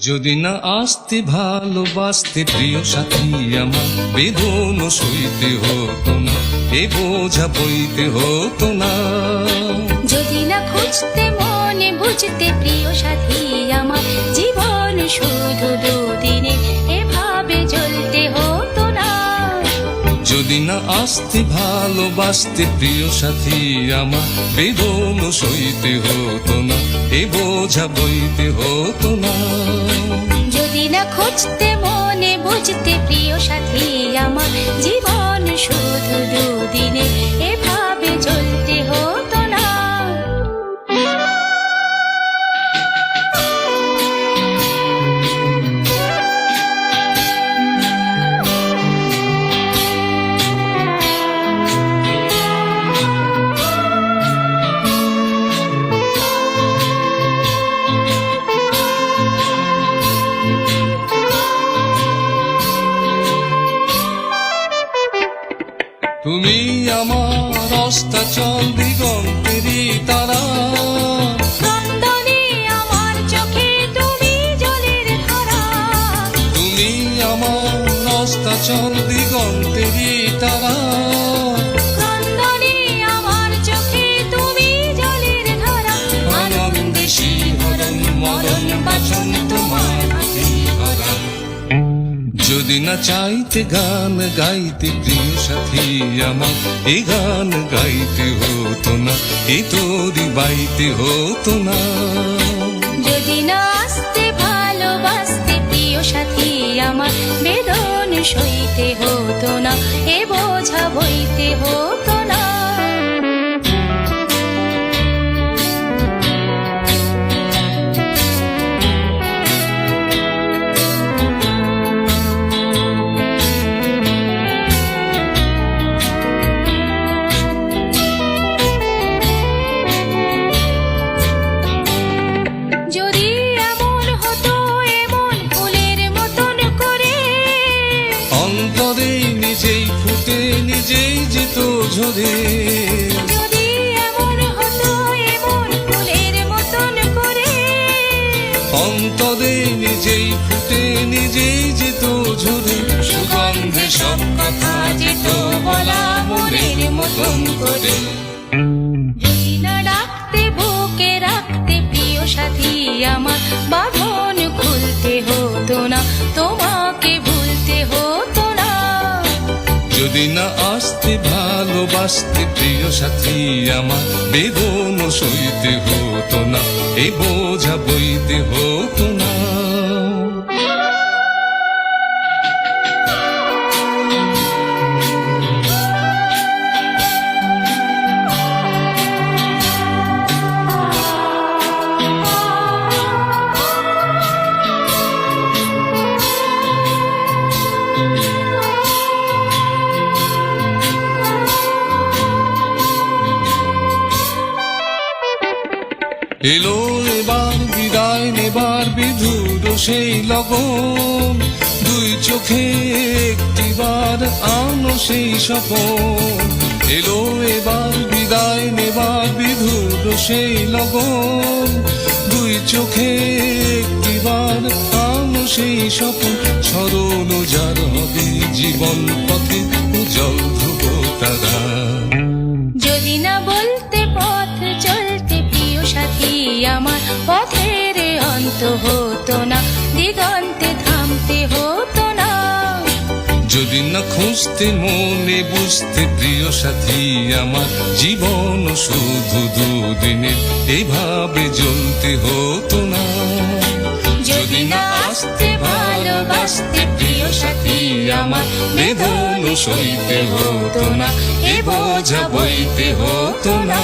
যদি না আসতে ভালোবাসতে প্রিয় সাথী আমার, বেদন সইতে হতো না, এ বোঝা বইতে হতো না। যদি না খুঁজতে মনে বুঝতে প্রিয় সাথী আমার, জীবন শুধু দুদিনে এভাবে জ্বলতে হতো না। যদি না আসতে ভালোবাসতে প্রিয় সাথী আমার, বেদন সইতে হতো না, এ বোঝা বইতে হতো না। যদি না খুঁজতে মনে বুঝতে প্রিয় সাথী আমার, জীবন শুধু দুদিনে এভাবে জ্বলতে হতো না। তুমি আমার অস্তাচল দিগন্তেরই তারা, ক্রন্দনে আমার চোখে তুমি জলের ধারা। তুমি আমার অস্তাচল দিগন্তেরই তারা, ক্রন্দনে আমার চোখে তুমি জলের ধারা। আনন্দে শিহরণ মরণ বাঁচন তোমার হাতে ধরা। যদি না চাইতে গান গাইতে প্রিয় সাথী আমার, এই গান গাইতে হতো না, এই তোরি বাইতে হতো না। যদি না আসতে ভালোবাসতে প্রিয় সাথী আমার, বেদন সইতে হতো না, এ বোঝা বইতে হতো না। যদি এমন হতো এমন ফুলের মতন করে, অন্তরে নিজেই ফুটে নিজেই যেত ঝরে। যদি এমন হতো এমন ফুলের মতন করে, অন্তরে নিজেই ফুটে নিজেই যেত ঝরে। সুগন্ধে সব কথা যেত বলা মনের মতন করে। যদি না ডাকতে বুকে রাখতে প্রিয় সাথী আমার, বাঁধন খুলতে হতো না, তোমাকে ভুলতে হতো না। যদি না আসতে ভালোবাসতে প্রিয় সাথী আমার, বেদন সইতে হতো না, এই বোঝা বইতে হতো না। এলো এবার বিদায় নেবার বিধুর সেই লগন, দুই চোখে একটিবার আনো সেই স্বপন। এলো এবার বিদায় নেবার বিধুর সেই লগন, দুই চোখে একটিবার আনো সেই স্বপন। স্মরণ যার হবে জীবন পথে উজ্জ্বল ধ্রুব তারা। যদি না বলতে পথ চলতে প্রিয় সাথী আমার, পথের অন্ত হতো না, দিগন্তে থামতে হতো না। যদি না খুঁজতে মনে বুঝতে প্রিয় সাথী আমার, জীবন শুধু দুদিনে এইভাবে জ্বলতে হতো না। যদি না আসতে ভালোবাসতে প্রিয় সাথী আমার, বেদন সইতে হতো না, এ বোঝা বইতে হতো না।